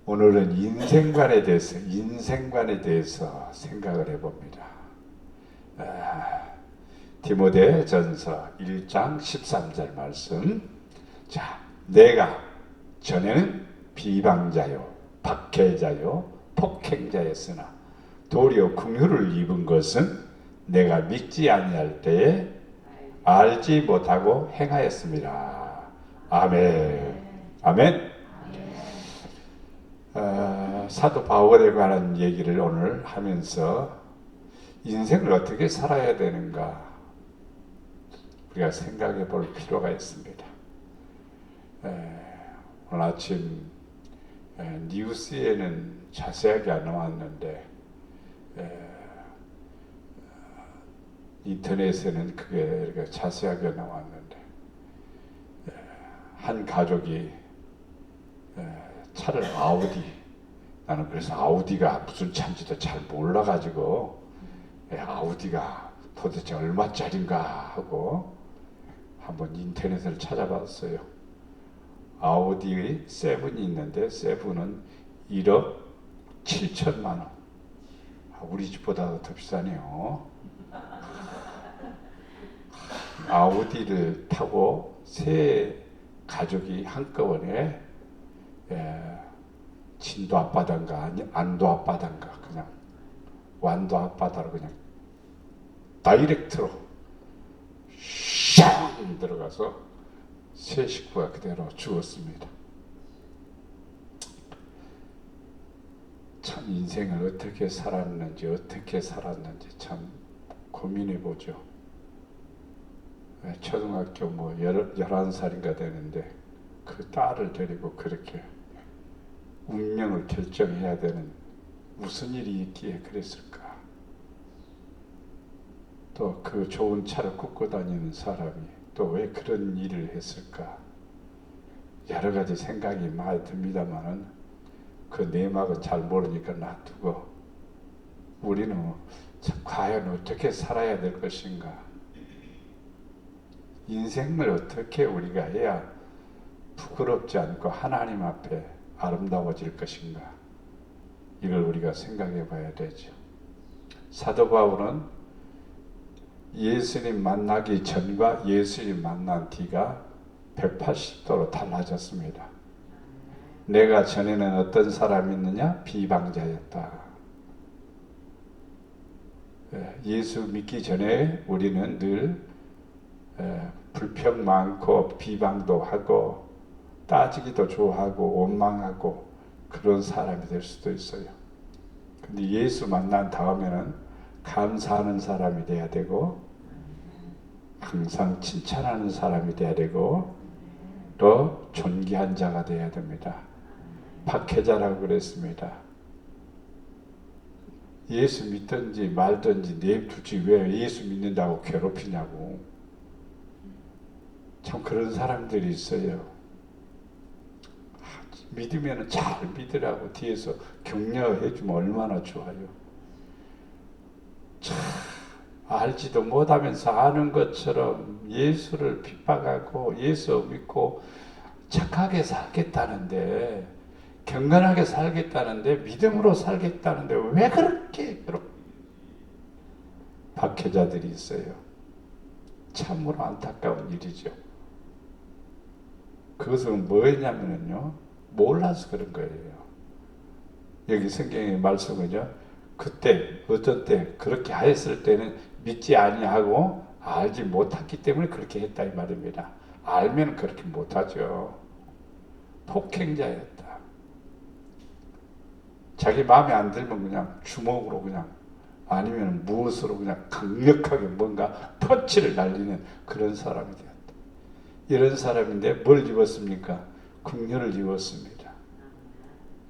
오늘은 인생관에 대해서 생각을 해봅니다. 디모데전서 1장 13절 말씀. 자, 내가 전에는 비방자요, 박해자요, 폭행자였으나 도리어 긍휼을 입은 것은 내가 믿지 아니할 때에 알지 못하고 행하였습니다. 아멘. 아멘. 사도 바울에 관한 얘기를 오늘 하면서 인생을 어떻게 살아야 되는가 우리가 생각해 볼 필요가 있습니다. 오늘 아침 뉴스에는 자세하게 안 나왔는데 인터넷에는 그게 이렇게 자세하게 나왔는데 한 가족이 차를 아우디, 나는 그래서 아우디가 무슨 차인지도 잘 몰라가지고 아우디가 도대체 얼마짜린가 하고 한번 인터넷을 찾아봤어요. 아우디 세븐이 있는데 세븐은 1억 7천만 원. 우리 집보다 더 비싸네요. 아우디를 타고 세 가족이 한꺼번에 진도 앞바다인가 안도 앞바다인가 그냥 완도 앞바다로 그냥 다이렉트로 샹 들어가서 세 식구가 그대로 죽었습니다. 참 인생을 어떻게 살았는지 참 고민해보죠. 초등학교 11살인가 되는데 그 딸을 데리고 그렇게 운명을 결정해야 되는 무슨 일이 있기에 그랬을까? 또 그 좋은 차를 싣고 다니는 사람이 또 왜 그런 일을 했을까? 여러 가지 생각이 많이 듭니다만은 그 내막은 잘 모르니까 놔두고 우리는 과연 어떻게 살아야 될 것인가? 인생을 어떻게 우리가 해야 부끄럽지 않고 하나님 앞에 아름다워질 것인가? 이걸 우리가 생각해 봐야 되죠. 사도 바울은 예수님 만나기 전과 예수님 만난 뒤가 180도로 달라졌습니다. 내가 전에는 어떤 사람이었느냐? 비방자였다. 예수 믿기 전에 우리는 늘 불평 많고 비방도 하고 따지기도 좋아하고 원망하고 그런 사람이 될 수도 있어요. 근데 예수 만난 다음에는 감사하는 사람이 돼야 되고 항상 칭찬하는 사람이 돼야 되고 또 존귀한 자가 돼야 됩니다. 박해자라고 그랬습니다. 예수 믿든지 말든지 내두지 왜 예수 믿는다고 괴롭히냐고. 참 그런 사람들이 있어요. 믿으면 잘 믿으라고 뒤에서 격려해주면 얼마나 좋아요. 참 알지도 못하면서 아는 것처럼 예수를 핍박하고 예수 믿고 착하게 살겠다는데 경건하게 살겠다는데 믿음으로 살겠다는데 왜 그렇게 박해자들이 있어요. 참으로 안타까운 일이죠. 그것은 뭐였냐면요 몰라서 그런 거예요. 여기 성경의 말씀은요 그때 어떤 때 그렇게 하였을 때는 믿지 아니하고 알지 못했기 때문에 그렇게 했다 이 말입니다. 알면 그렇게 못하죠. 폭행자였다. 자기 마음에 안 들면 그냥 주먹으로 그냥 아니면 무엇으로 그냥 강력하게 뭔가 펀치를 날리는 그런 사람이 되었다. 이런 사람인데 뭘 입었습니까? 긍휼을 입었습니다.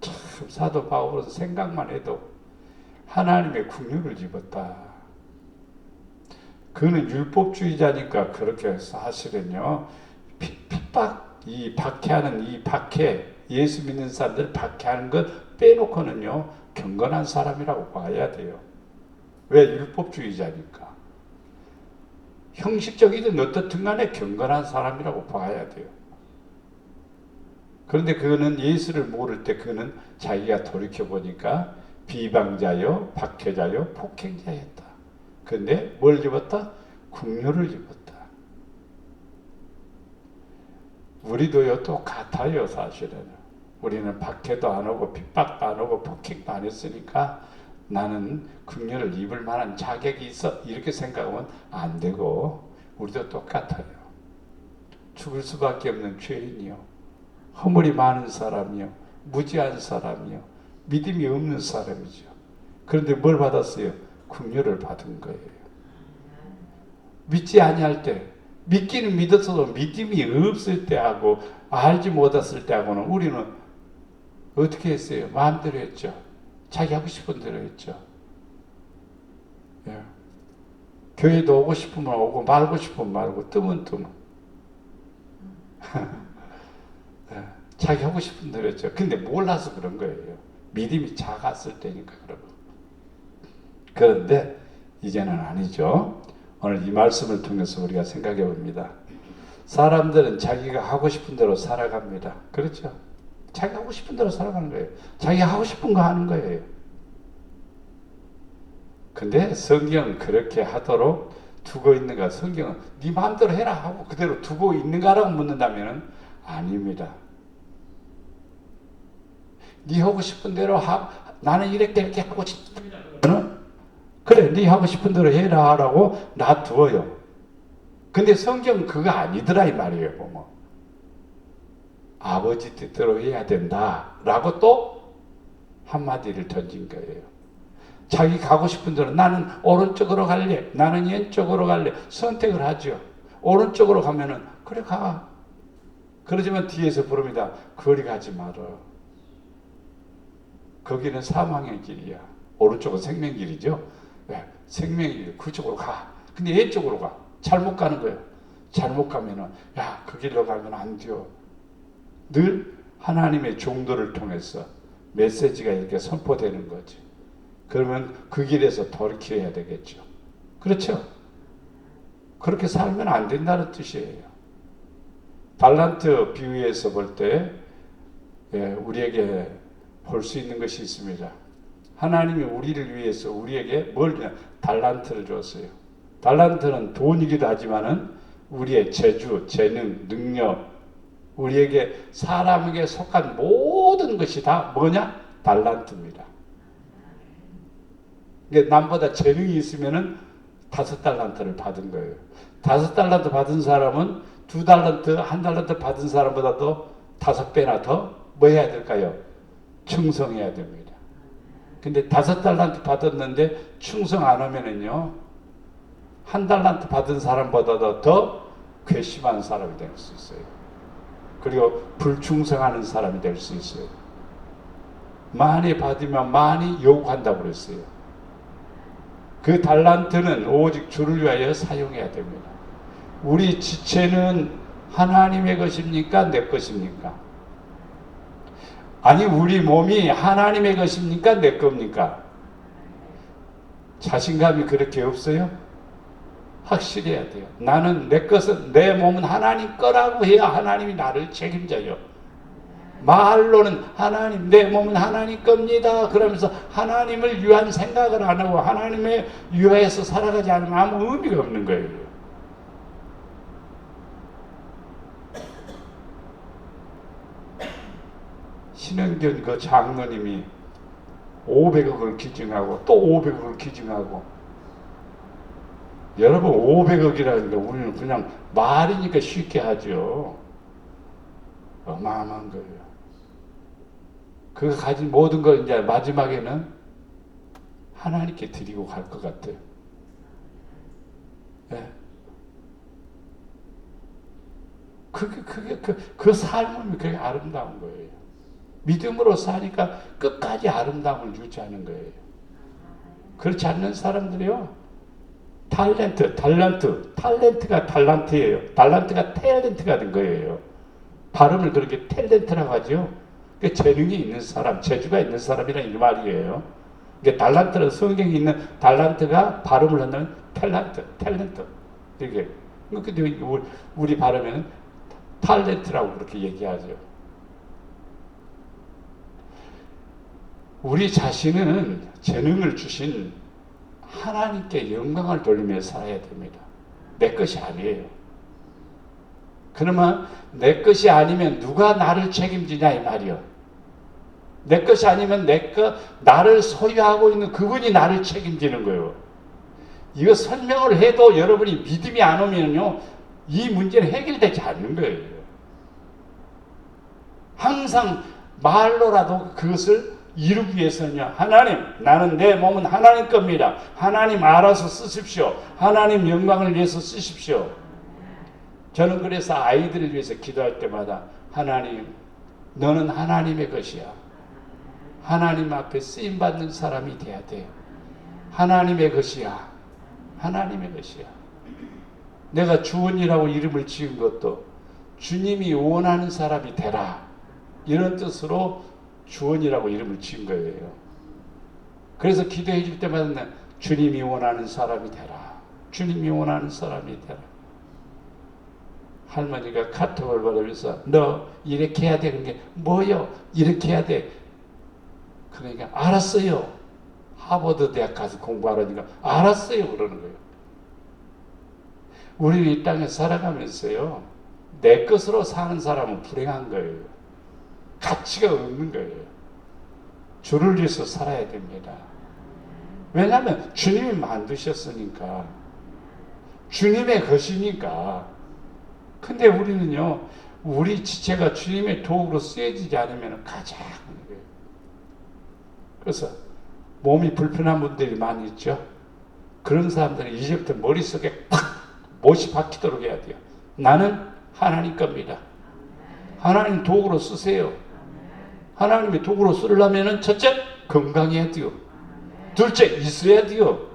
참 사도 바울은 생각만 해도 하나님의 긍휼을 입었다. 그는 율법주의자니까 그렇게 사실은요 핍박 이 박해하는 이 박해 예수 믿는 사람들 박해하는 것 빼놓고는요 경건한 사람이라고 봐야 돼요. 왜? 율법주의자니까. 형식적이든 어떻든 간에 경건한 사람이라고 봐야 돼요. 그런데 그거는 예수를 모를 때 그는 자기가 돌이켜보니까 비방자요, 박해자요, 폭행자였다. 그런데 뭘 입었다? 국료를 입었다. 우리도요 똑같아요. 사실은 우리는 박해도 안 오고 핍박도 안 오고 폭행도 안 했으니까 나는 국료를 입을 만한 자격이 있어 이렇게 생각하면 안 되고, 우리도 똑같아요. 죽을 수밖에 없는 죄인이요, 허물이 많은 사람이요, 무지한 사람이요, 믿음이 없는 사람이죠. 그런데 뭘 받았어요? 국료를 받은 거예요. 믿지 아니할 때, 믿기는 믿었어도 믿음이 없을 때하고 알지 못했을 때하고는 우리는 어떻게 했어요? 마음대로 했죠. 자기 하고 싶은 대로 했죠. 예. 교회도 오고 싶으면 오고 말고 싶으면 말고 뜨면 뜨면 예. 자기 하고 싶은 대로 했죠. 근데 몰라서 그런 거예요. 믿음이 작았을 때니까 그러고. 그런데 이제는 아니죠. 오늘 이 말씀을 통해서 우리가 생각해 봅니다. 사람들은 자기가 하고 싶은 대로 살아갑니다. 그렇죠? 자기 하고 싶은 대로 살아가는 거예요. 자기 하고 싶은 거 하는 거예요. 근데 성경은 그렇게 하도록 두고 있는가? 성경은 네 마음대로 해라 하고 그대로 두고 있는가라고 묻는다면 아닙니다. 네 하고 싶은 대로 나는 이렇게 하고 싶습니다. 그래, 네 하고 싶은 대로 해라 하라고 놔두어요. 근데 성경은 그거 아니더라 이 말이에요. 보면 아버지 뜻대로 해야 된다라고 또 한마디를 던진 거예요. 자기 가고 싶은 대로 나는 오른쪽으로 갈래, 나는 왼쪽으로 갈래, 선택을 하죠. 오른쪽으로 가면은 그래 가. 그러지만 뒤에서 부릅니다. 거리 가지 마라. 거기는 사망의 길이야. 오른쪽은 생명길이죠. 네, 생명의 길, 그쪽으로 가. 근데 왼쪽으로 가. 잘못 가는 거예요. 잘못 가면은 야, 그 길로 가면 안 돼요. 늘 하나님의 종도를 통해서 메시지가 이렇게 선포되는 거지. 그러면 그 길에서 돌이켜야 되겠죠. 그렇죠? 그렇게 살면 안 된다는 뜻이에요. 달란트 비유에서 볼 때 우리에게 볼 수 있는 것이 있습니다. 하나님이 우리를 위해서 우리에게 뭘 주냐? 달란트를 줬어요. 달란트는 돈이기도 하지만은 우리의 재주, 재능, 능력, 우리에게 사람에게 속한 모든 것이 다 뭐냐? 달란트입니다. 남보다 재능이 있으면은 5달란트를 받은 거예요. 5달란트 받은 사람은 2달란트, 1달란트 받은 사람보다도 5배나 더 뭐 해야 될까요? 충성해야 됩니다. 근데 5달란트 받았는데 충성 안 하면은요, 1달란트 받은 사람보다도 더 괘씸한 사람이 될 수 있어요. 그리고 불충성하는 사람이 될 수 있어요. 많이 받으면 많이 요구한다고 그랬어요. 그 달란트는 오직 주를 위하여 사용해야 됩니다. 우리 지체는 하나님의 것입니까? 내 것입니까? 아니, 우리 몸이 하나님의 것입니까? 내 겁니까? 자신감이 그렇게 없어요? 확실히 해야 돼요. 나는 내 것은, 내 몸은 하나님 거라고 해야 하나님이 나를 책임져요. 말로는 하나님, 내 몸은 하나님 겁니다. 그러면서 하나님을 위한 생각을 안 하고 하나님의 위하여서 살아가지 않으면 아무 의미가 없는 거예요. 신흥전 그 장로님이 500억을 기증하고 또 500억을 기증하고, 여러분 500억이라는 게 우리는 그냥 말이니까 쉽게 하죠. 어마어마한 거예요. 그가 가진 모든 걸 이제 마지막에는 하나님께 드리고 갈 것 같아요. 네. 그 삶은 그게 아름다운 거예요. 믿음으로 사니까 끝까지 아름다움을 유지하는 거예요. 그렇지 않는 사람들이요, 탤런트가 달란트예요. 달란트가 탤런트가 된 거예요. 발음을 그렇게 탤런트라고 하죠. 재능이 있는 사람, 재주가 있는 사람이란 이 말이에요. 달란트는 성경에 있는 달란트가 발음을 한다면 탤런트. 이렇게. 근데 우리 발음에는 탤런트라고 그렇게 얘기하죠. 우리 자신은 재능을 주신 하나님께 영광을 돌리며 살아야 됩니다. 내 것이 아니에요. 그러면 내 것이 아니면 누가 나를 책임지냐 이 말이요. 내 것이 아니면 나를 소유하고 있는 그분이 나를 책임지는 거예요. 이거 설명을 해도 여러분이 믿음이 안 오면요, 이 문제는 해결되지 않는 거예요. 항상 말로라도 그것을 이루기 위해서는요, 하나님, 나는 내 몸은 하나님 겁니다. 하나님 알아서 쓰십시오. 하나님 영광을 위해서 쓰십시오. 저는 그래서 아이들을 위해서 기도할 때마다 하나님, 너는 하나님의 것이야. 하나님 앞에 쓰임받는 사람이 돼야 돼. 하나님의 것이야. 하나님의 것이야. 내가 주원이라고 이름을 지은 것도 주님이 원하는 사람이 되라, 이런 뜻으로 주원이라고 이름을 지은 거예요. 그래서 기도해 줄 때마다 주님이 원하는 사람이 되라. 주님이 원하는 사람이 되라. 할머니가 카톡을 받으면서 너 이렇게 해야 되는 게 뭐요? 이렇게 해야 돼. 그러니까 알았어요. 하버드 대학 가서 공부하라니까 알았어요 그러는 거예요. 우리는 이 땅에 살아가면서요, 내 것으로 사는 사람은 불행한 거예요. 가치가 없는 거예요. 주를 위해서 살아야 됩니다. 왜냐하면 주님이 만드셨으니까, 주님의 것이니까. 근데 우리는요, 우리 지체가 주님의 도구로 쓰여지지 않으면 가장 거예요. 그래서 몸이 불편한 분들이 많이 있죠. 그런 사람들은 이제부터 머릿속에 팍 못이 박히도록 해야 돼요. 나는 하나님 겁니다. 하나님 도구로 쓰세요. 하나님의 도구로 쓰려면 첫째, 건강해야 돼요. 둘째, 있어야 돼요.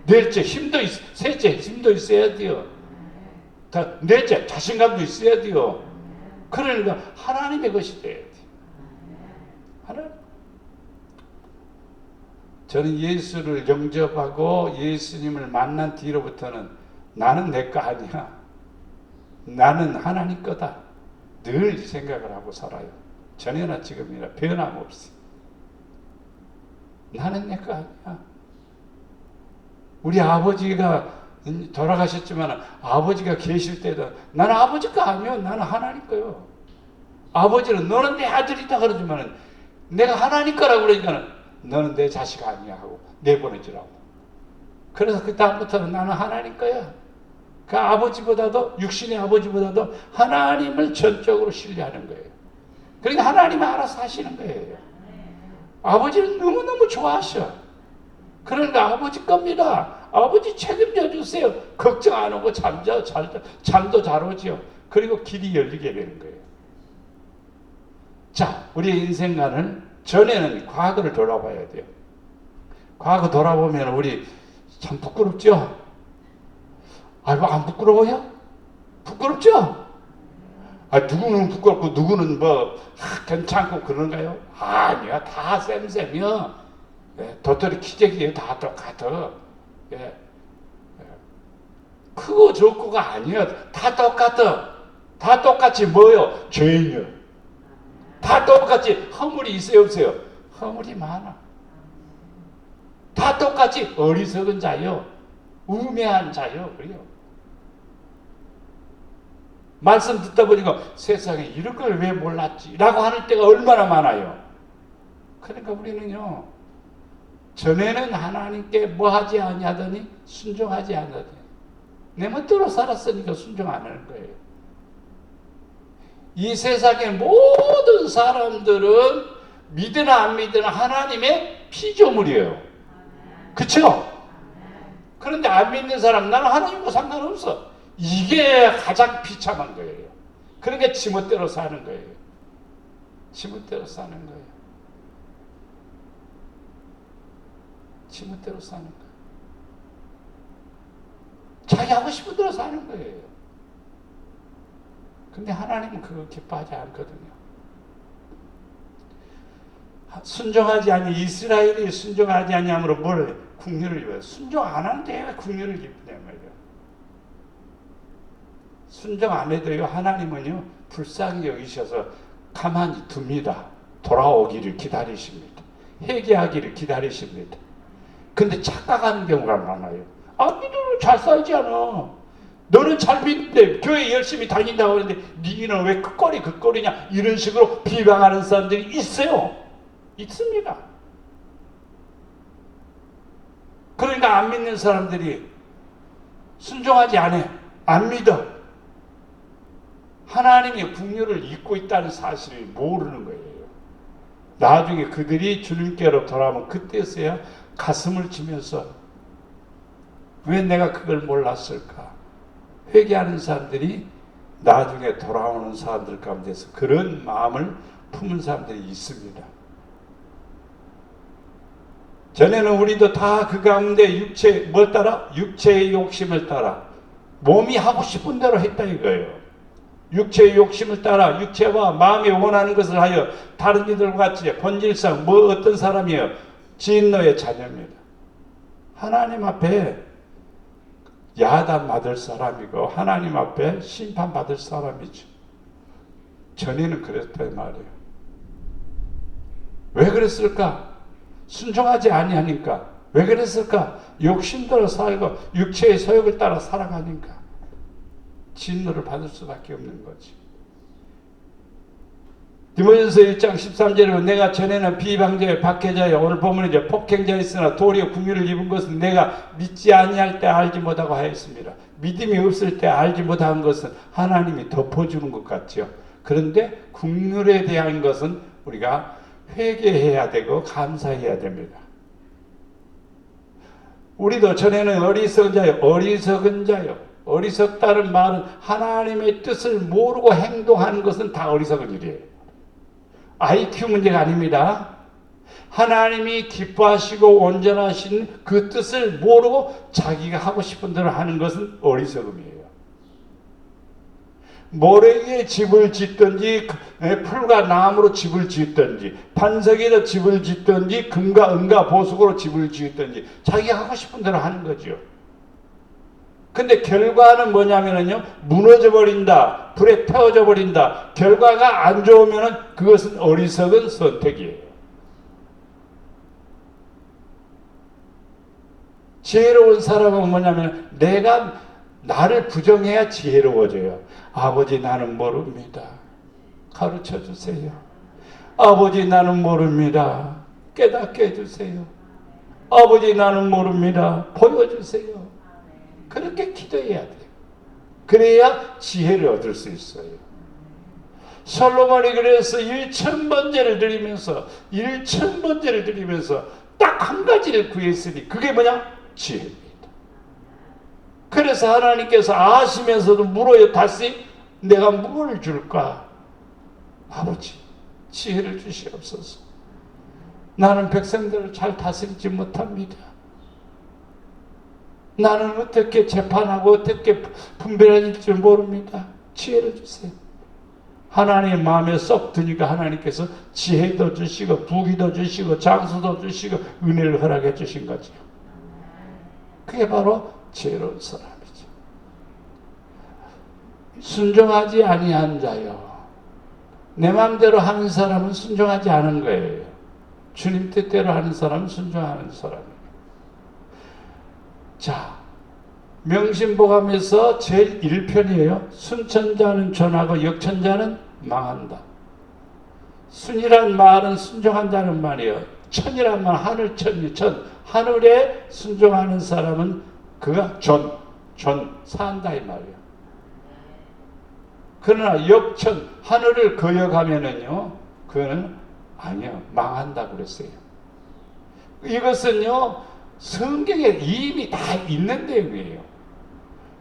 넷째, 셋째, 힘도 있어야 돼요. 넷째, 자신감도 있어야 돼요. 그러니까 하나님의 것이 돼야 돼요. 하나님. 저는 예수를 영접하고 예수님을 만난 뒤로부터는 나는 내 거 아니야. 나는 하나님 거다. 늘 이 생각을 하고 살아요. 전에나 지금이나 변함없이. 나는 내 거 아니야. 우리 아버지가 돌아가셨지만 아버지가 계실 때도 나는 아버지 거 아니요. 나는 하나님 거요. 아버지는 너는 내 아들이다 그러지만 내가 하나님 거라고 그러니까 너는 내 자식 아니야 하고 내보내주라고. 그래서 그 다음부터는 나는 하나님 거야. 그 아버지보다도, 육신의 아버지보다도 하나님을 전적으로 신뢰하는 거예요. 그러니까 하나님은 알아서 하시는 거예요. 아버지는 너무너무 좋아하셔. 그러니까 아버지 겁니다. 아버지 책임져 주세요. 걱정 안 하고 잠도 잘 오지요. 그리고 길이 열리게 되는 거예요. 자, 우리의 인생관은 전에는 과거를 돌아봐야 돼요. 과거 돌아보면 우리 참 부끄럽죠? 아이고, 안 부끄러워요? 부끄럽죠? 아, 누구는 부끄럽고 누구는 괜찮고 그런가요? 아니야, 다 쌤쌤이요. 예, 도토리 키재기예요. 다 똑같아. 예. 크고 적고가 아니야. 다 똑같아. 다 똑같이 뭐요? 죄인이요. 다 똑같이 허물이 있어요, 없어요? 허물이 많아. 다 똑같이 어리석은 자요. 우매한 자요. 그래요. 말씀 듣다 보니까 세상에 이런 걸 왜 몰랐지? 라고 하는 때가 얼마나 많아요. 그러니까 우리는요, 전에는 하나님께 뭐 하지 아니하더니 순종하지 않으더니 내 멋대로 살았으니까 순종 안 하는 거예요. 이 세상의 모든 사람들은 믿으나 안 믿으나 하나님의 피조물이에요. 그쵸? 그런데 안 믿는 사람, 나는 하나님과 상관없어. 이게 가장 비참한 거예요. 그러니까 지멋대로 사는 거예요. 지멋대로 사는 거예요. 지멋대로 사는 거예요. 자기 하고 싶은 대로 사는 거예요. 근데 하나님은 그거 기뻐하지 않거든요. 순종하지 아니 이스라엘이 순종하지 아니함으로 뭘 국률을 입어요. 순종 안 하는데 왜 국률을 입냐 말이에요. 순종 안 해도요, 하나님은요 불쌍히 여기셔서 가만히 둡니다. 돌아오기를 기다리십니다. 회개하기를 기다리십니다. 근데 착각하는 경우가 많아요. 너는 잘 살지 않아. 너는 잘 믿는데 교회 열심히 다닌다고 하는데 니는 왜 그 꼴이냐 이런 식으로 비방하는 사람들이 있어요. 있습니다. 그러니까 안 믿는 사람들이 순종하지 않아. 안 믿어. 하나님의 국률을 잊고 있다는 사실을 모르는 거예요. 나중에 그들이 주님께로 돌아오면 그때서야 가슴을 치면서 왜 내가 그걸 몰랐을까? 회개하는 사람들이 나중에 돌아오는 사람들 가운데서 그런 마음을 품은 사람들이 있습니다. 전에는 우리도 다 그 가운데 뭘 따라? 육체의 욕심을 따라 몸이 하고 싶은 대로 했다 이거예요. 육체의 욕심을 따라 육체와 마음이 원하는 것을 하여 다른 이들과 같이 본질상 어떤 사람이에요? 진노의 자녀입니다. 하나님 앞에 야단받을 사람이고 하나님 앞에 심판받을 사람이죠. 전에는 그랬단 말이에요. 왜 그랬을까? 순종하지 아니하니까. 왜 그랬을까? 욕심대로 살고 육체의 소욕을 따라 살아가니까 진노를 받을 수밖에 없는 거지. 디모데전서 1장 13절에 보면 내가 전에는 비방자여 박해자여 오늘 보면 이제 폭행자였으나 도리어 긍휼을 입은 것은 내가 믿지 아니할 때 알지 못하고 하였습니다. 믿음이 없을 때 알지 못한 것은 하나님이 덮어주는 것 같죠. 그런데 긍휼에 대한 것은 우리가 회개해야 되고 감사해야 됩니다. 우리도 전에는 어리석은 자요. 어리석다는 말은 하나님의 뜻을 모르고 행동하는 것은 다 어리석은 일이에요. IQ 문제가 아닙니다. 하나님이 기뻐하시고 온전하신 그 뜻을 모르고 자기가 하고 싶은 대로 하는 것은 어리석음이에요. 모래에 집을 짓든지 풀과 나무로 집을 짓든지 반석에다 집을 짓든지 금과 은과 보석으로 집을 짓든지 자기가 하고 싶은 대로 하는 거죠. 근데 결과는 뭐냐면요, 무너져 버린다, 불에 태워져 버린다. 결과가 안 좋으면은 그것은 어리석은 선택이에요. 지혜로운 사람은 뭐냐면 내가 나를 부정해야 지혜로워져요. 아버지 나는 모릅니다. 가르쳐 주세요. 아버지 나는 모릅니다. 깨닫게 해주세요. 아버지 나는 모릅니다. 보여주세요. 그렇게 기도해야 돼요. 그래야 지혜를 얻을 수 있어요. 솔로몬이 그래서 1000번제를 드리면서 딱 한 가지를 구했으니 그게 뭐냐? 지혜입니다. 그래서 하나님께서 아시면서도 물어요. 다시 내가 뭘 줄까? 아버지 지혜를 주시옵소서. 나는 백성들을 잘 다스리지 못합니다. 나는 어떻게 재판하고 어떻게 분별해야 줄 모릅니다. 지혜를 주세요. 하나님 마음에 쏙 드니까 하나님께서 지혜도 주시고 부귀도 주시고 장수도 주시고 은혜를 허락해 주신 거죠. 그게 바로 지혜로운 사람이죠. 순종하지 아니한 자요. 내 마음대로 하는 사람은 순종하지 않은 거예요. 주님 뜻대로 하는 사람은 순종하는 사람이에요. 자, 명심보감에서 제일 1편이에요. 순천자는 전하고 역천자는 망한다. 순이란 말은 순종한다는 말이에요. 천이란 말 하늘천이 천. 하늘에 순종하는 사람은 그가 산다 이 말이에요. 그러나 역천, 하늘을 거역하면은요, 그거는 아니요, 망한다고 그랬어요. 이것은요, 성경에 이미 다 있는 내용이에요.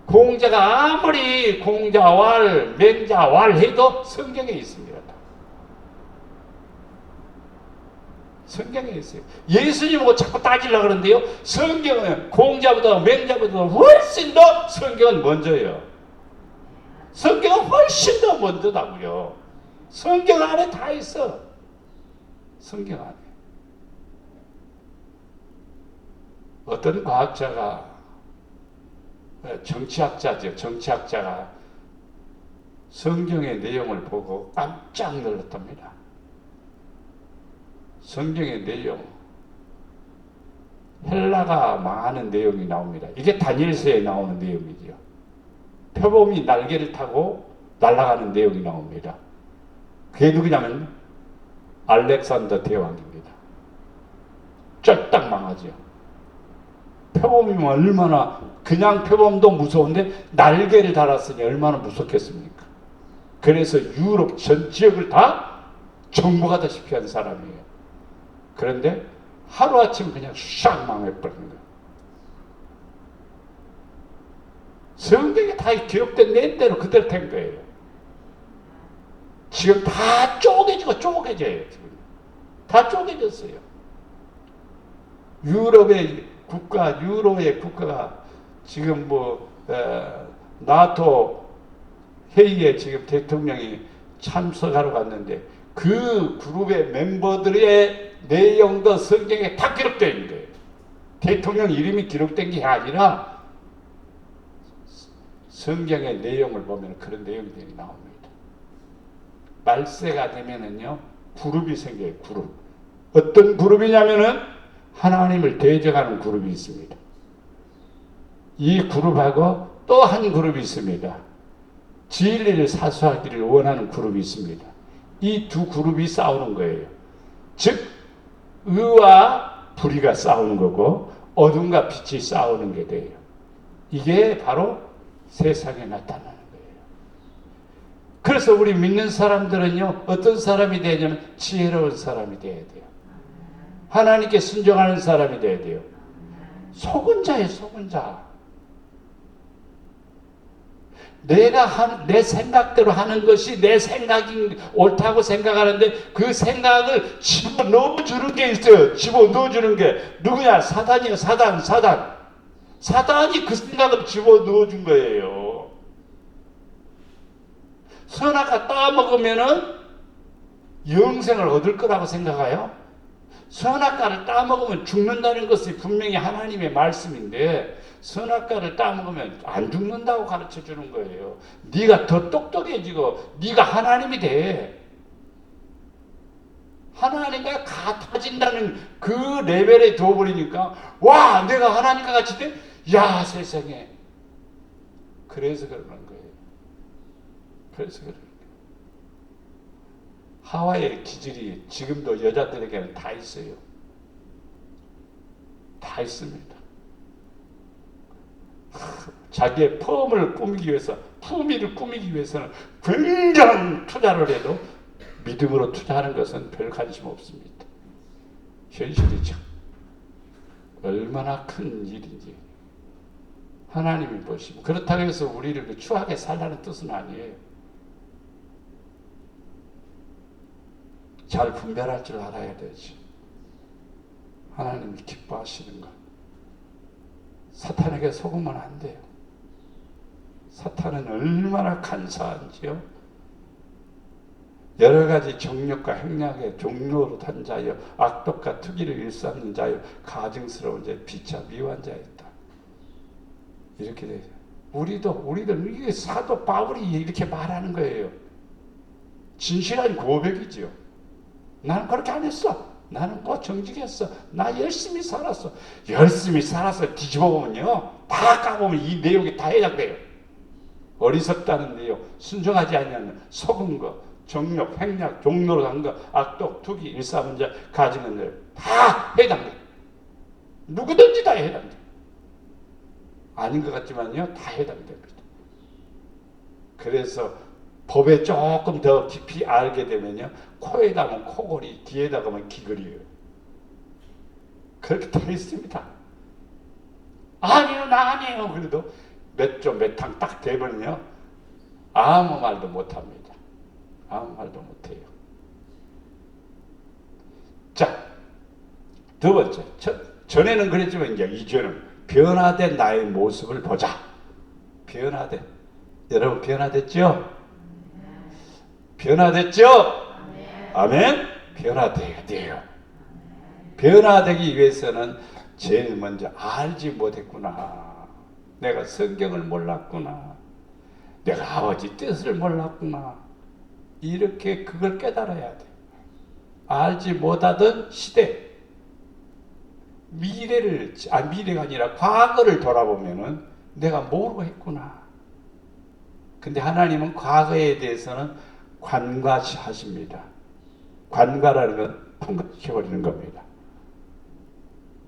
공자가 아무리 공자왈, 맹자왈 해도 성경에 있습니다. 성경에 있어요. 예수님하고 자꾸 따지려고 그러는데요. 성경은 공자보다 맹자보다 훨씬 더 성경은 먼저예요. 성경은 훨씬 더 먼저다고요. 성경 안에 다 있어. 성경 안에. 어떤 과학자가, 정치학자가 성경의 내용을 보고 깜짝 놀랐답니다. 성경의 내용, 헬라가 망하는 내용이 나옵니다. 이게 다니엘서에 나오는 내용이죠. 표범이 날개를 타고 날아가는 내용이 나옵니다. 그게 누구냐면 알렉산더 대왕입니다. 쫄딱 망하죠. 표범이면 얼마나, 그냥 표범도 무서운데 날개를 달았으니 얼마나 무섭겠습니까? 그래서 유럽 전 지역을 다 정복하다시피 한 사람이에요. 그런데 하루아침 그냥 샥 망해버린 거예요. 성경에 다 기록된 내대로 그대로 된 거예요. 지금 다 쪼개져요. 지금 다 쪼개졌어요. 유럽의 국가가 지금 나토 회의에 지금 대통령이 참석하러 갔는데 그 그룹의 멤버들의 내용도 성경에 다 기록되어 있는 거예요. 대통령 이름이 기록된 게 아니라 성경의 내용을 보면 그런 내용들이 나옵니다. 말세가 되면은요, 그룹이 생겨요. 그룹. 어떤 그룹이냐면은 하나님을 대적하는 그룹이 있습니다. 이 그룹하고 또 한 그룹이 있습니다. 진리를 사수하기를 원하는 그룹이 있습니다. 이 두 그룹이 싸우는 거예요. 즉 의와 불의가 싸우는 거고 어둠과 빛이 싸우는 게 돼요. 이게 바로 세상에 나타나는 거예요. 그래서 우리 믿는 사람들은요, 어떤 사람이 되냐면 지혜로운 사람이 돼야 돼요. 하나님께 순종하는 사람이 돼야 돼요. 속은 자예요, 속은 자. 내가 내 생각대로 하는 것이 내 생각이 옳다고 생각하는데 그 생각을 집어넣어주는 게 있어요. 집어넣어주는 게 누구냐? 사단이요. 사단이 그 생각을 집어넣어준 거예요. 선악과 따먹으면은 영생을 얻을 거라고 생각해요. 선악과를 따먹으면 죽는다는 것이 분명히 하나님의 말씀인데 선악과를 따먹으면 안 죽는다고 가르쳐 주는 거예요. 네가 더 똑똑해지고 네가 하나님이 돼. 하나님과 같아진다는 그 레벨에 둬버리니까 와, 내가 하나님과 같이 돼? 야, 세상에. 그래서 그러는 거예요. 그래서 그러는 거예요. 하와의 기질이 지금도 여자들에게는 다 있어요. 다 있습니다. 자기의 펌을 꾸미기 위해서, 품위를 꾸미기 위해서는 굉장한 투자를 해도 믿음으로 투자하는 것은 별 관심 없습니다. 현실이죠. 얼마나 큰 일인지 하나님이 보시고, 그렇다고 해서 우리를 추하게 살라는 뜻은 아니에요. 잘 분별할 줄 알아야 되지. 하나님이 기뻐하시는 것. 사탄에게 속으면 안 돼요. 사탄은 얼마나 간사한지요. 여러 가지 정욕과 행락의 종로로 단 자여, 악독과 투기를 일삼는 자여, 가증스러운 자, 비차 미워한 자였다. 이렇게 돼요. 우리들 이게 사도 바울이 이렇게 말하는 거예요. 진실한 고백이지요. 나는 그렇게 안 했어. 나는 꼭 정직했어. 나 열심히 살았어. 열심히 살아서 뒤집어 보면요, 다 까보면 이 내용이 다 해당돼요. 어리석다는 내용, 순종하지 아니하는 속은 거, 정욕, 행락, 종로로 간 거, 악독, 투기, 일삼은 자, 가증한 다 해당돼요. 누구든지 다 해당돼요. 아닌 것 같지만요, 다 해당됩니다. 그래서 법에 조금 더 깊이 알게 되면요, 코에다 하면 코골이, 뒤에다 가면 귀걸이에요. 그렇게 되어 있습니다. 아니요, 나 아니에요. 그래도 몇 탕 딱 되면요, 아무 말도 못합니다. 아무 말도 못해요. 자, 두 번째. 전에는 그랬지만 이제 이제는 변화된 나의 모습을 보자. 변화된. 여러분 변화됐죠? 변화됐죠? 아멘? 변화돼야 돼요. 변화되기 위해서는 제일 먼저 알지 못했구나. 내가 성경을 몰랐구나. 내가 아버지 뜻을 몰랐구나. 이렇게 그걸 깨달아야 돼. 알지 못하던 시대, 미래가 아니라 과거를 돌아보면은 내가 모르고 했구나. 근데 하나님은 과거에 대해서는 관과하십니다. 관과라는 건 통과시켜버리는 겁니다.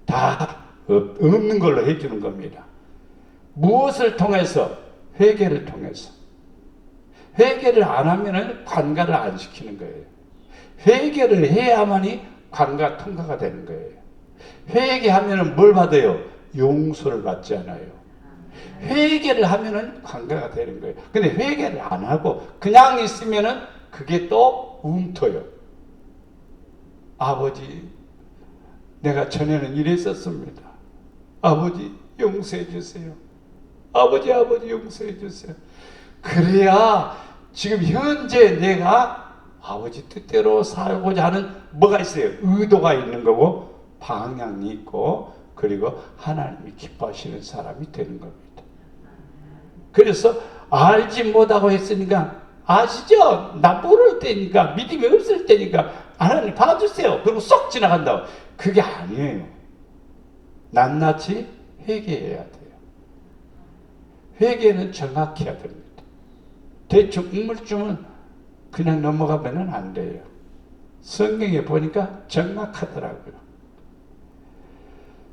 다 없는 걸로 해주는 겁니다. 무엇을 통해서? 회개를 통해서. 회개를 안 하면은 관과를 안 시키는 거예요. 회개를 해야만이 관과 통과가 되는 거예요. 회개하면은 뭘 받아요? 용서를 받지 않아요. 회개를 하면은 관계가 되는 거예요. 근데 회개를 안 하고 그냥 있으면은 그게 또 움터요. 아버지, 내가 전에는 이랬었습니다. 아버지, 용서해 주세요. 아버지 용서해 주세요. 그래야 지금 현재 내가 아버지 뜻대로 살고자 하는 뭐가 있어요? 의도가 있는 거고 방향이 있고 그리고 하나님이 기뻐하시는 사람이 되는 겁니다. 그래서 알지 못하고 했으니까 아시죠? 나 모를 때니까 믿음이 없을 때니까 하나님 봐주세요. 그리고 쏙 지나간다고. 그게 아니에요. 낱낱이 회개해야 돼요. 회개는 정확해야 됩니다. 대충 우물쭈물 그냥 넘어가면 안 돼요. 성경에 보니까 정확하더라고요.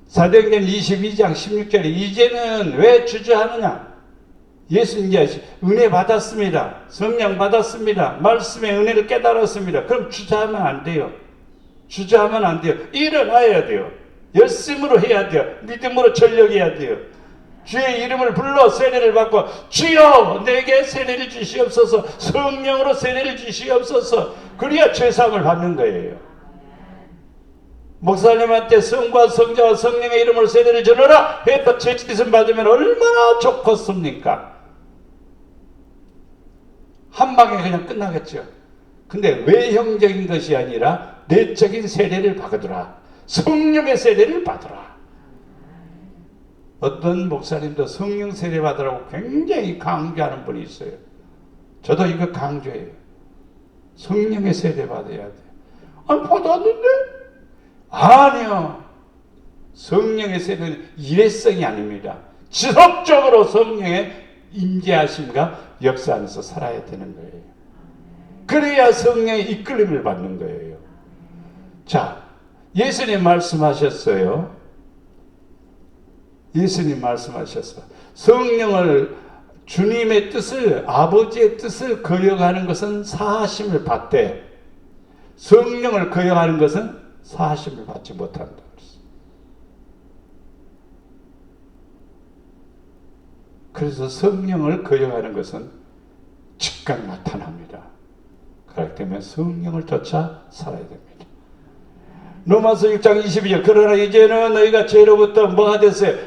사도행전 22장 16절에 이제는 왜 주저하느냐? 예수님이 은혜 받았습니다. 성령 받았습니다. 말씀의 은혜를 깨달았습니다. 그럼 주저하면 안 돼요. 주저하면 안 돼요. 일어나야 돼요. 열심으로 해야 돼요. 믿음으로 전력해야 돼요. 주의 이름을 불러 세례를 받고 주여 내게 세례를 주시옵소서. 성령으로 세례를 주시옵소서. 그래야 죄사함을 받는 거예요. 목사님한테 성과 성자와 성령의 이름으로 세례를 전하라 해서 죄짓음 받으면 얼마나 좋겠습니까? 한 방에 그냥 끝나겠죠. 근데 외형적인 것이 아니라 내적인 세례를 받으라. 성령의 세례를 받으라. 어떤 목사님도 성령 세례 받으라고 굉장히 강조하는 분이 있어요. 저도 이거 강조해요. 성령의 세례 받아야 돼. 아니 받았는데? 아니요. 성령의 세례는 일회성이 아닙니다. 지속적으로 성령의 임재하심과 역사 안에서 살아야 되는 거예요. 그래야 성령의 이끌림을 받는 거예요. 자, 예수님 말씀하셨어요. 예수님 말씀하셨어. 성령을 주님의 뜻을 아버지의 뜻을 거역하는 것은 사하심을 받되 성령을 거역하는 것은 사하심을 받지 못한다. 그래서 성령을 거역하는 것은 즉각 나타납니다. 그렇기 때문에 성령을 쫓아 살아야 됩니다. 로마서 6장 22절 그러나 이제는 너희가 죄로부터 뭐가 됐어요?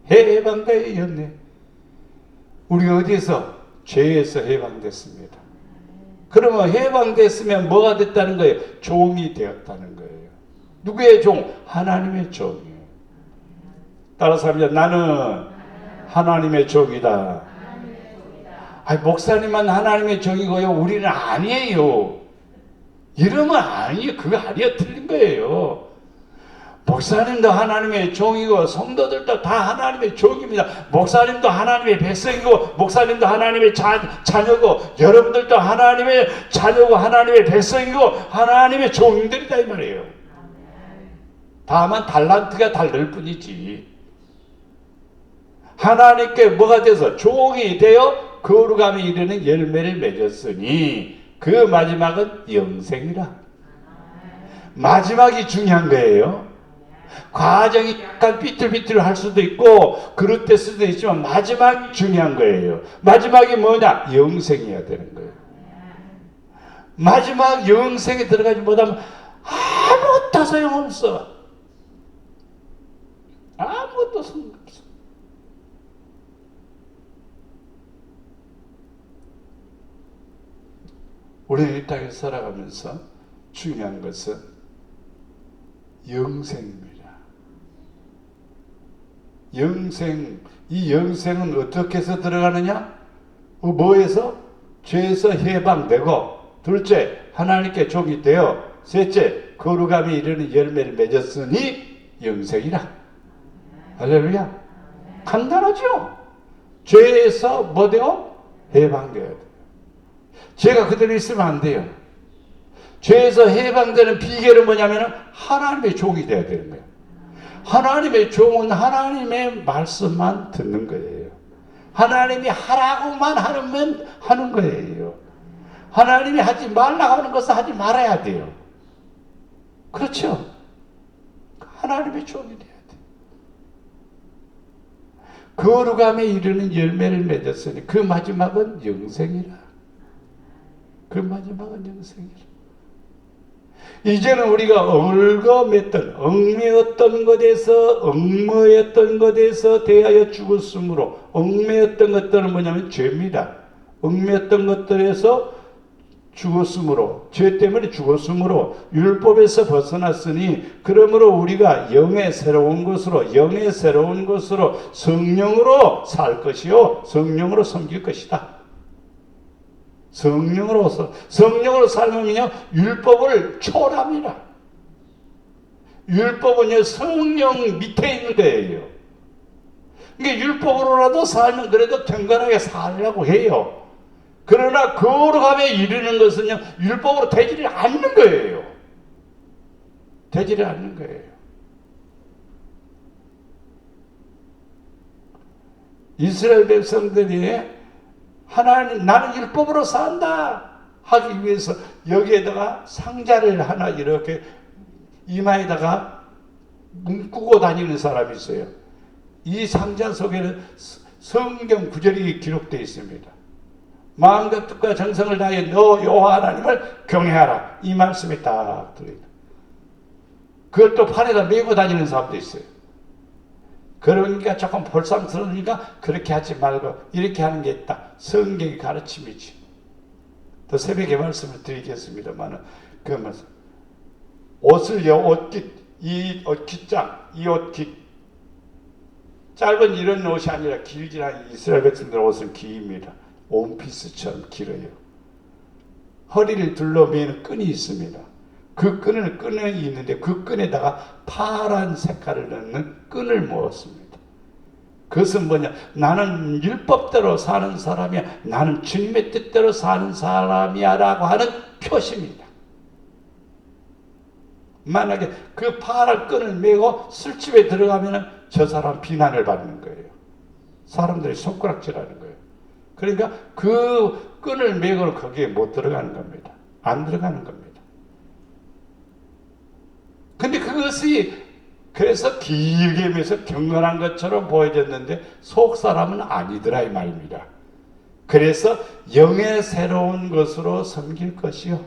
해방되었네. 우리가 어디에서? 죄에서 해방됐습니다. 그러면 해방됐으면 뭐가 됐다는 거예요? 종이 되었다는 거예요. 누구의 종? 하나님의 종이에요. 따라서 합니다. 나는 하나님의 종이다. 아니, 목사님만 하나님의 종이고요. 우리는 아니에요. 이러면 아니에요. 그거 아니에요. 틀린 거예요. 목사님도 하나님의 종이고 성도들도 다 하나님의 종입니다. 목사님도 하나님의 백성이고 목사님도 하나님의 자녀고 여러분들도 하나님의 자녀고 하나님의 백성이고 하나님의 종들이다 이 말이에요. 다만 달란트가 다를 뿐이지. 하나님께 뭐가 돼서 종이 되어 거룩함에 이르는 열매를 맺었으니 그 마지막은 영생이라. 마지막이 중요한 거예요. 과정이 약간 삐뚤삐뚤할 수도 있고 그릇될 수도 있지만 마지막이 중요한 거예요. 마지막이 뭐냐? 영생이어야 되는 거예요. 마지막 영생에 들어가지 못하면 아무것도 소용없어. 아무것도 소용없어. 우리는 이 땅에 살아가면서 중요한 것은 영생입니다. 영생, 이 영생은 어떻게 해서 들어가느냐? 뭐에서? 죄에서 해방되고, 둘째, 하나님께 종이 되어, 셋째, 거룩함에 이르는 열매를 맺었으니 영생이라. 할렐루야. 간단하죠? 죄에서 뭐 되어? 해방되어야 돼요. 죄가 그대로 있으면 안 돼요. 죄에서 해방되는 비결은 뭐냐면 하나님의 종이 되어야 되는 거예요. 하나님의 종은 하나님의 말씀만 듣는 거예요. 하나님이 하라고만 하는 거예요. 하나님이 하지 말라고 하는 것을 하지 말아야 돼요. 그렇죠? 하나님의 종이 돼야 돼요. 거룩함에 이르는 열매를 맺었으니 그 마지막은 영생이라. 그 마지막은 영생이라. 이제는 우리가 얽매였던 것에서 대하여 죽었으므로, 얽매였던 것들은 뭐냐면 죄입니다. 얽매였던 것들에서 죽었으므로, 죄 때문에 죽었으므로 율법에서 벗어났으니, 그러므로 우리가 영의 새로운 것으로 성령으로 살 것이요 성령으로 섬길 것이다. 성령으로 살면요 율법을 초월합니다. 율법은요 성령 밑에 있는 거예요. 그러니까 율법으로라도 살면 그래도 경건하게 살려고 해요. 그러나 거룩함에 이르는 것은요 율법으로 되지를 않는 거예요. 되지를 않는 거예요. 이스라엘 백성들이 하나님, 나는 율법으로 산다 하기 위해서 여기에다가 상자를 하나 이렇게 이마에다가 묶고 다니는 사람이 있어요. 이 상자 속에는 성경 구절이 기록되어 있습니다. 마음과 뜻과 정성을 다해 너 여호와 하나님을 경외하라. 이 말씀이 딱 들어있다. 그걸 또 팔에다 메고 다니는 사람도 있어요. 그러니까 조금 볼상스러우니까 그렇게 하지 말고 이렇게 하는 게 있다. 성경의 가르침이지. 또 새벽에 말씀을 드리겠습니다만 그 말씀. 이 옷깃 짧은 이런 옷이 아니라 길지나 이스라엘 백성들 옷은 길입니다. 원피스처럼 길어요. 허리를 둘러매는 끈이 있습니다. 그 끈이 있는데 그 끈에다가 파란 색깔을 넣는 끈을 모았습니다. 그것은 뭐냐? 나는 율법대로 사는 사람이야. 나는 주님의 뜻대로 사는 사람이야 라고 하는 표시입니다. 만약에 그 파란 끈을 메고 술집에 들어가면 저 사람 비난을 받는 거예요. 사람들이 손가락질하는 거예요. 그러니까 그 끈을 메고 거기에 못 들어가는 겁니다. 안 들어가는 겁니다. 근데 그것이 그래서 길게 매서 경건한 것처럼 보여졌는데 속 사람은 아니더라 이 말입니다. 그래서 영의 새로운 것으로 섬길 것이요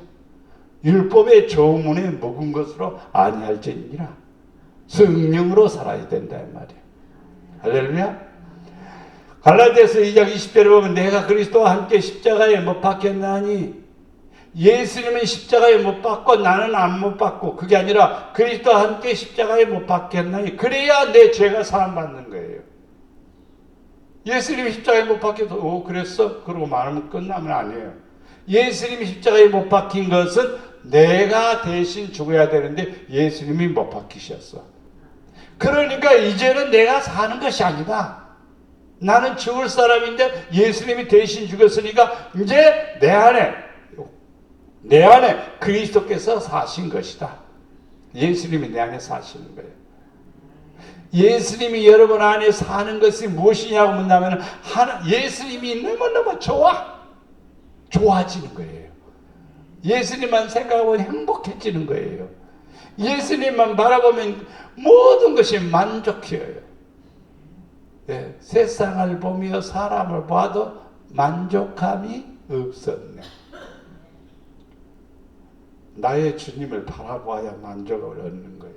율법의 조문에 묵은 것으로 아니할지니라. 성령으로 살아야 된다 이 말이에요. 할렐루야. 갈라디아서 2장 20절에 보면 내가 그리스도와 함께 십자가에 못 박혔나니, 예수님은 십자가에 못 박고 나는 안 못 박고, 그게 아니라 그리스도와 함께 십자가에 못 박혔나니 그래야 내 죄가 사함받는 거예요. 예수님이 십자가에 못 박혀도 그랬어? 그러고 말하면 끝나면 아니에요. 예수님이 십자가에 못 박힌 것은 내가 대신 죽어야 되는데 예수님이 못 박히셨어. 그러니까 이제는 내가 사는 것이 아니다. 나는 죽을 사람인데 예수님이 대신 죽었으니까 이제 내 안에 그리스도께서 사신 것이다. 예수님이 내 안에 사시는 거예요. 예수님이 여러분 안에 사는 것이 무엇이냐고 묻는다면 예수님이 너무너무 좋아지는 거예요. 예수님만 생각하면 행복해지는 거예요. 예수님만 바라보면 모든 것이 만족해요. 네, 세상을 보며 사람을 봐도 만족함이 없었네. 나의 주님을 바라봐야 만족을 얻는 거예요.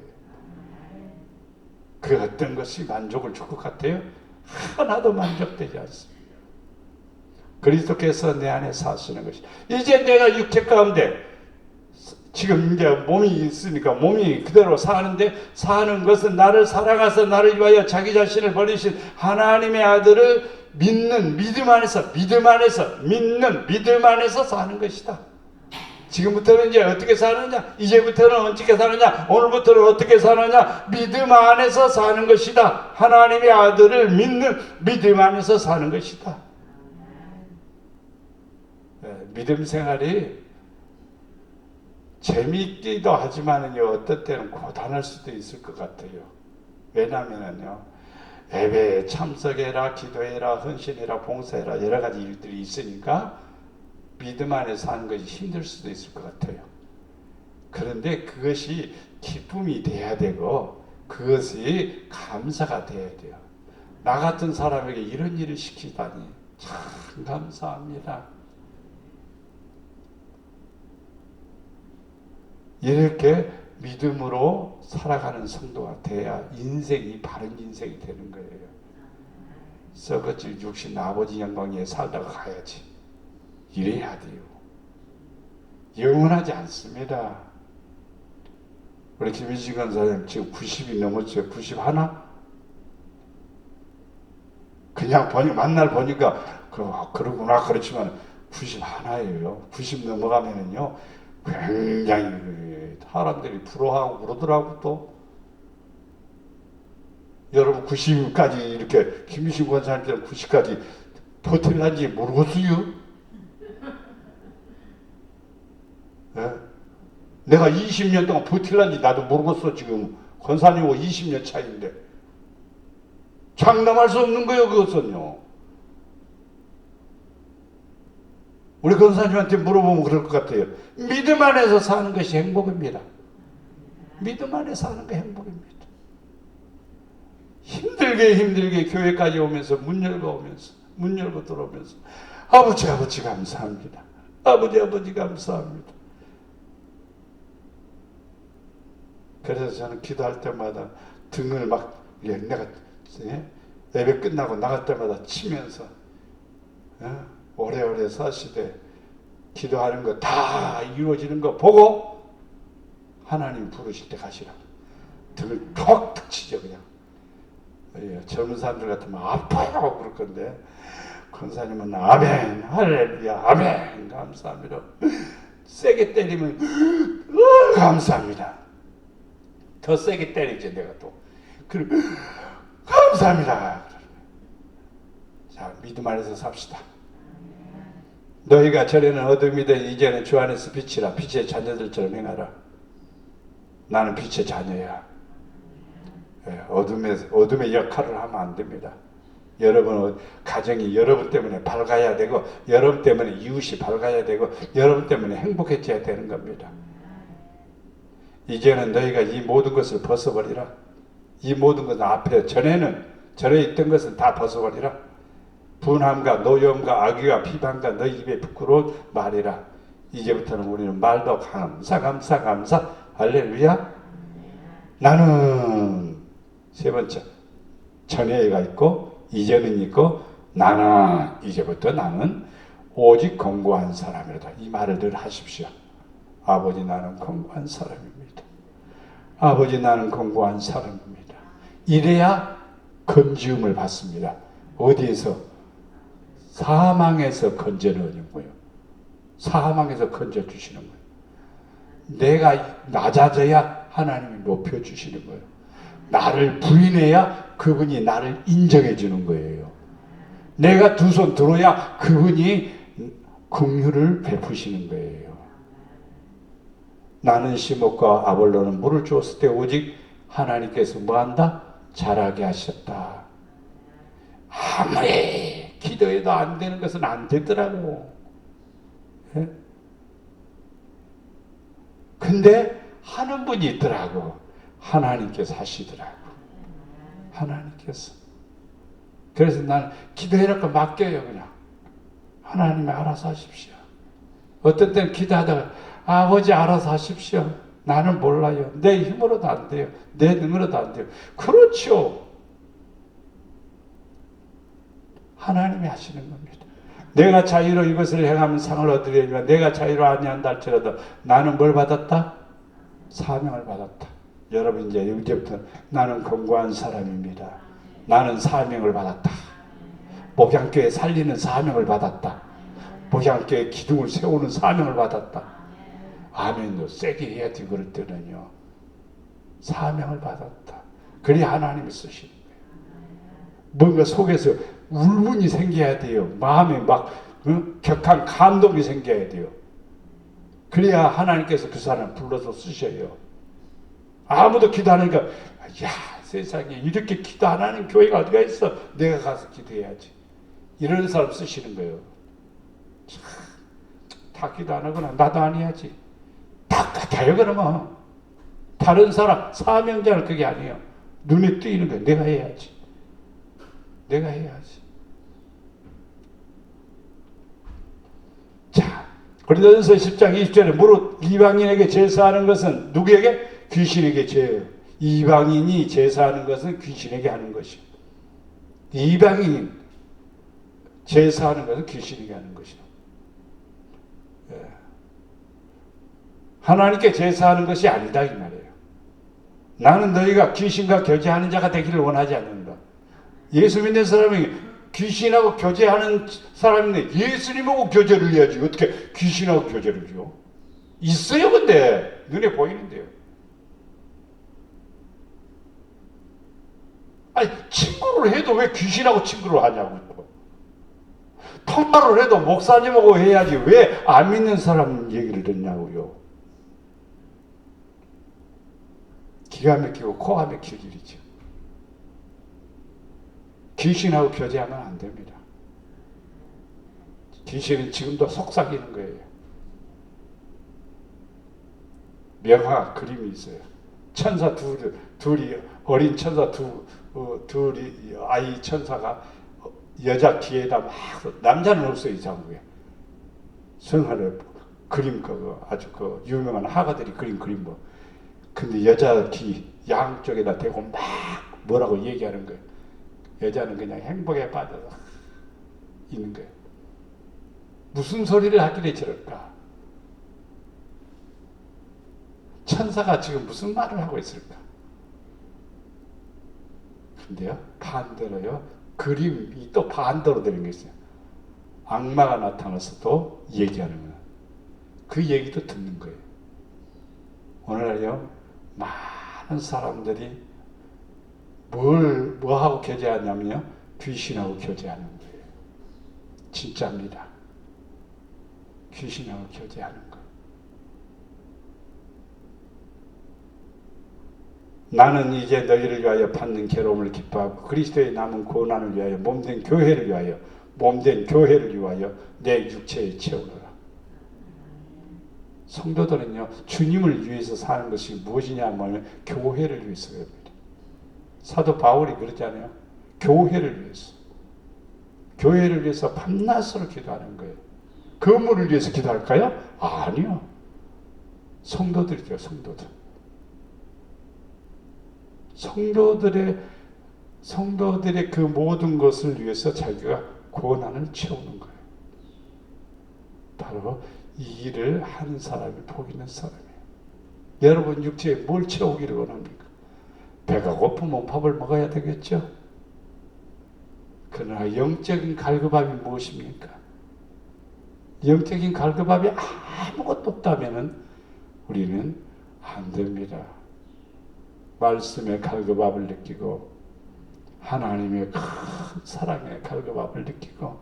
그 어떤 것이 만족을 줄 것 같아요? 하나도 만족되지 않습니다. 그리스도께서 내 안에 사시는 것이. 이제 내가 육체 가운데 지금 이제 몸이 있으니까 몸이 그대로 사는데, 사는 것은 나를 살아가서 나를 위하여 자기 자신을 버리신 하나님의 아들을 믿는 믿음 안에서 믿는 믿음 안에서 사는 것이다. 지금부터는 이제 어떻게 사느냐? 이제부터는 어떻게 사느냐? 오늘부터는 어떻게 사느냐? 믿음 안에서 사는 것이다. 하나님의 아들을 믿는 믿음 안에서 사는 것이다. 믿음 생활이 재미있기도 하지만은요, 어떤 때는 고단할 수도 있을 것 같아요. 왜냐하면요, 예배에 참석해라, 기도해라, 헌신해라, 봉사해라, 여러 가지 일들이 있으니까 믿음 안에 사는 것이 힘들 수도 있을 것 같아요. 그런데 그것이 기쁨이 돼야 되고 그것이 감사가 돼야 돼요. 나 같은 사람에게 이런 일을 시키다니 참 감사합니다. 이렇게 믿음으로 살아가는 성도가 돼야 인생이 바른 인생이 되는 거예요. 썩어질 육신 아버지 영광에 살다가 가야지. 이래야 돼요. 영원하지 않습니다. 우리 김희진 권사님 지금 90이 넘었죠. 91? 그냥 만날 보니까 그러구나 그렇지만 91예요. 90 넘어가면은요 굉장히 사람들이 부러워하고 그러더라고. 또 여러분 90까지 이렇게 김희진 권사님처럼 90까지 버틸란지 모르겠어요. 네? 내가 20년 동안 버틸란지 나도 모르겠어. 지금 권사님하고 20년 차이인데 장담할 수 없는 거예요. 그것은요. 우리 권사님한테 물어보면 그럴 것 같아요. 믿음 안에서 사는 것이 행복입니다. 믿음 안에 사는 게 행복입니다. 힘들게 교회까지 오면서 문 열고 들어오면서 아버지 감사합니다. 아버지 감사합니다. 그래서 저는 기도할 때마다 등을 막 내가 예배 끝나고 나갈 때마다 치면서 오래오래 사시되 기도하는 거 다 이루어지는 거 보고 하나님 부르실 때 가시라고 등을 톡 치죠. 그냥 젊은 사람들 같으면 아파요 그럴 건데 권사님은 아멘 할렐루야 아멘 감사합니다. 세게 때리면 감사합니다. 더 세게 때리지 내가 또. 그럼 감사합니다. 자, 믿음 안에서 삽시다. 너희가 전에는 어둠이든 이제는 주 안에서 빛이라. 빛의 자녀들처럼 행하라. 나는 빛의 자녀야. 어둠의 역할을 하면 안 됩니다. 여러분 가정이 여러분 때문에 밝아야 되고 여러분 때문에 이웃이 밝아야 되고 여러분 때문에 행복해져야 되는 겁니다. 이제는 너희가 이 모든 것을 벗어버리라. 이 모든 것은 앞에 전에 있던 것은 다 벗어버리라. 분함과 노여움과 악의와 비방과 너희 입에 부끄러운 말이라. 이제부터는 우리는 말도 감사 할렐루야. 나는 세 번째 전에가 있고 이제는 있고 이제부터 나는 오직 건고한 사람이로다. 이 말을 늘 하십시오. 아버지 나는 건고한 사람입니다. 아버지 나는 건고한 사람입니다. 이래야 건지움을 받습니다. 어디에서? 사망에서 건져내는 거예요. 사망에서 건져주시는 거예요. 내가 낮아져야 하나님이 높여주시는 거예요. 나를 부인해야 그분이 나를 인정해 주는 거예요. 내가 두 손 들어야 그분이 긍휼을 베푸시는 거예요. 나는 시몬과 아볼로는 물을 주었을 때 오직 하나님께서 뭐한다? 자라게 하셨다. 아무리 기도해도 안 되는 것은 안 되더라고. 예? 근데 하는 분이 있더라고. 하나님께서 하시더라고. 하나님께서. 그래서 나는 기도해놓고 맡겨요. 그냥 하나님이 알아서 하십시오. 어떤 때는 기도하다가 아버지 알아서 하십시오. 나는 몰라요. 내 힘으로도 안 돼요. 내 능으로도 안 돼요. 그렇죠. 하나님이 하시는 겁니다. 내가 자유로 이것을 행하면 상을 얻으려니와 내가 자유로 아니한다 할지라도 나는 뭘 받았다? 사명을 받았다. 여러분 이제부터 나는 건고한 사람입니다. 나는 사명을 받았다. 목양교회 살리는 사명을 받았다. 목양교회 기둥을 세우는 사명을 받았다. 아멘도 세게 해야지. 그럴 때는요. 사명을 받았다. 그래야 하나님이 쓰시는 거예요. 뭔가 속에서 울분이 생겨야 돼요. 마음에 막 격한 감동이 생겨야 돼요. 그래야 하나님께서 그 사람을 불러서 쓰셔요. 아무도 기도 안 하니까 야 세상에 이렇게 기도 안 하는 교회가 어디가 있어. 내가 가서 기도해야지. 이런 사람 쓰시는 거예요. 참, 다 기도 안 하거나 나도 안 해야지. 다 같아요 그러면. 다른 사람 사명자는 그게 아니에요. 눈에 띄는 거예요. 내가 해야지. 내가 해야지. 자, 고린도전서 10장 20절에 무릇 이방인에게 제사하는 것은 누구에게? 귀신에게 죄예요. 이방인이 제사하는 것은 귀신에게 하는 것이요. 이방인 제사하는 것은 귀신에게 하는 것이요. 예. 하나님께 제사하는 것이 아니다 이 말이에요. 나는 너희가 귀신과 교제하는 자가 되기를 원하지 않는다. 예수 믿는 사람이 귀신하고 교제하는 사람인데 예수님하고 교제를 해야지. 어떻게 귀신하고 교제를 해요? 있어요 근데 눈에 보이는데요. 아니 친구를 해도 왜 귀신하고 친구를 하냐고. 통화를 해도 목사님하고 해야지 왜 안 믿는 사람 얘기를 듣냐고요. 기가 막히고 코가 막힐 일이죠. 귀신하고 교제하면 안 됩니다. 귀신은 지금도 속삭이는 거예요. 명화 그림이 있어요. 천사 둘이 어린 천사 둘이 아이 천사가 여자 귀에다 막 남자는 없어요. 이 장국에 성화를 그림 그거 아주 그 유명한 화가들이 그린 그림 뭐. 근데 여자 귀 양쪽에다 대고 막 뭐라고 얘기하는 거예요. 여자는 그냥 행복에 빠져서 있는 거예요. 무슨 소리를 하길래 저럴까? 천사가 지금 무슨 말을 하고 있을까? 근데요, 반대로요, 그림이 또 반대로 되는 게 있어요. 악마가 나타나서 또 얘기하는 거예요. 그 얘기도 듣는 거예요. 오늘날요, 많은 사람들이 뭐하고 교제하냐면요, 귀신하고 교제하는 거예요. 진짜입니다. 귀신하고 교제하는 거예요. 나는 이제 너희를 위하여 받는 괴로움을 기뻐하고 그리스도의 남은 고난을 위하여 몸된 교회를 위하여 내 육체에 채우노라. 성도들은요, 주님을 위해서 사는 것이 무엇이냐면 교회를 위해서 그럽니다. 사도 바울이 그러잖아요. 교회를 위해서. 교회를 위해서 밤낮으로 기도하는 거예요. 건물을 위해서 기도할까요? 아니요. 성도들이죠, 성도들. 성도들의 그 모든 것을 위해서 자기가 고난을 채우는 거예요. 바로 이 일을 하는 사람이 복 있는 사람이에요. 여러분 육체에 뭘 채우기를 원합니까? 배가 고프면 밥을 먹어야 되겠죠? 그러나 영적인 갈급함이 무엇입니까? 영적인 갈급함이 아무것도 없다면 우리는 안 됩니다. 말씀의 갈급함을 느끼고 하나님의 큰 사랑의 갈급함을 느끼고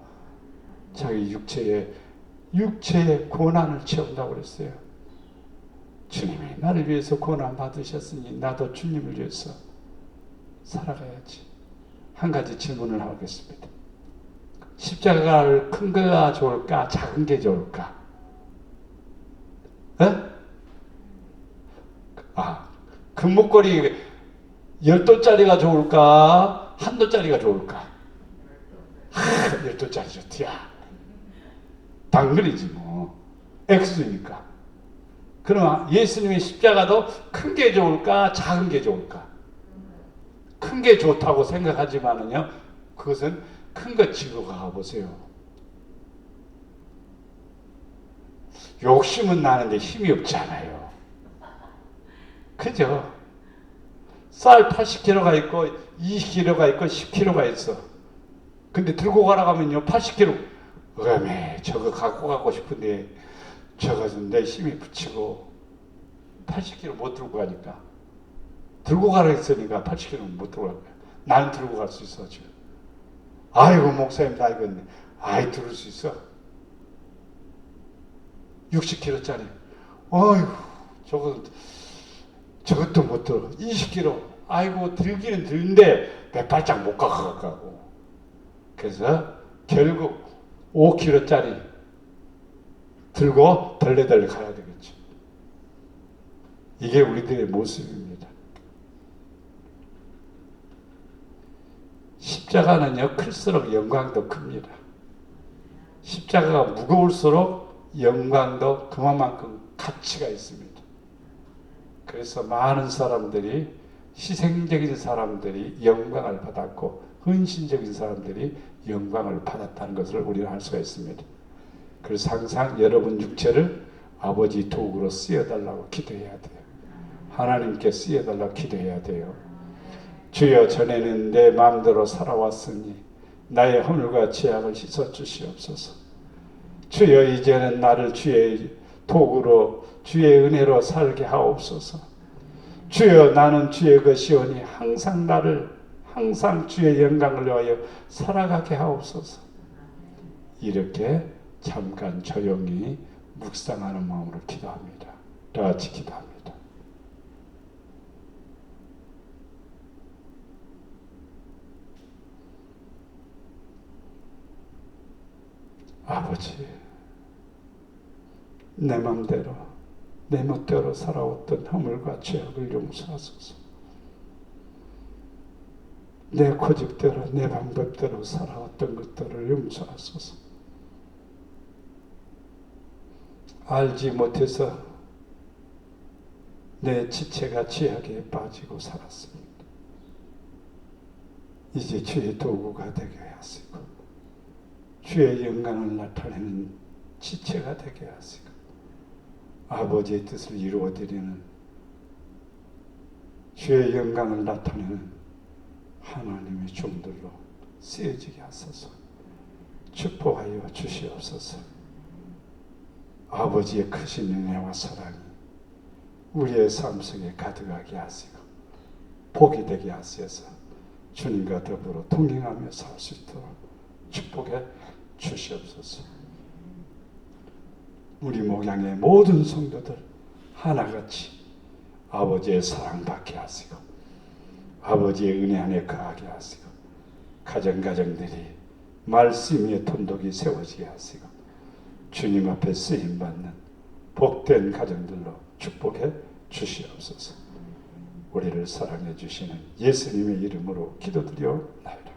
자기 육체의 고난을 채운다고 그랬어요. 주님이 나를 위해서 고난 받으셨으니 나도 주님을 위해서 살아가야지. 한 가지 질문을 하겠습니다. 십자가를 큰 거가 좋을까? 작은 게 좋을까? 금목걸이 10도짜리가 좋을까? 1도짜리가 좋을까? 10도짜리 좋디야. 당근이지 뭐. X니까. 그럼 예수님의 십자가도 큰 게 좋을까? 작은 게 좋을까? 큰 게 좋다고 생각하지만은요, 그것은 큰 거 지고 가보세요. 욕심은 나는데 힘이 없잖아요. 그죠? 쌀 80kg가 있고 20kg가 있고 10kg가 있어. 근데 들고 가라고 하면요 80kg. 어메 저거 갖고 가고 싶은데 저거 좀 내 힘이 붙이고 80kg 못 들고 가니까 들고 가라 했으니까 80kg 못 들고 갈 거야. 나는 들고 갈 수 있어 지금. 아이고 목사님 나 이거 아이 들을 수 있어. 60kg짜리. 어휴 저것도 못 들어. 20kg. 아이고 들기는 들는데 몇 발짝 못 가고. 그래서 결국 5kg짜리 들고 덜레덜레 가야 되겠죠. 이게 우리들의 모습입니다. 십자가는요 클수록 영광도 큽니다. 십자가가 무거울수록 영광도 그만큼 가치가 있습니다. 그래서 많은 사람들이 희생적인 사람들이 영광을 받았고 헌신적인 사람들이 영광을 받았다는 것을 우리는 알 수가 있습니다. 그래서 항상 여러분 육체를 아버지 도구로 쓰여달라고 기도해야 돼요. 하나님께 쓰여달라고 기도해야 돼요. 주여 전에는 내 마음대로 살아왔으니 나의 허물과 죄악을 씻어주시옵소서. 주여 이제는 나를 주의 도구로 주의 은혜로 살게 하옵소서. 주여 나는 주의 것이오니 항상 주의 영광을 위하여 살아가게 하옵소서. 이렇게 잠깐 조용히 묵상하는 마음으로 기도합니다. 다 같이 기도합니다. 아버지, 내 맘대로 내 멋대로 살아왔던 허물과 죄악을 용서하소서. 내 고집대로 내 방법대로 살아왔던 것들을 용서하소서. 알지 못해서 내 지체가 죄악에 빠지고 살았습니다. 이제 주의 도구가 되게 하시고 주의 영광을 나타내는 지체가 되게 하시고 아버지의 뜻을 이루어드리는 주의 영광을 나타내는 하나님의 종들로 쓰여지게 하소서. 축복하여 주시옵소서. 아버지의 크신 은혜와 사랑이 우리의 삶 속에 가득하게 하시고 복이 되게 하셔서 주님과 더불어 동행하며 살 수 있도록 축복해 주시옵소서. 우리 목양의 모든 성도들 하나같이 아버지의 사랑받게 하시고 아버지의 은혜 안에 거하게 하시고 가정들이 말씀 위에 돈독이 세워지게 하시고 주님 앞에 쓰임받는 복된 가정들로 축복해 주시옵소서. 우리를 사랑해 주시는 예수님의 이름으로 기도드려 나이다.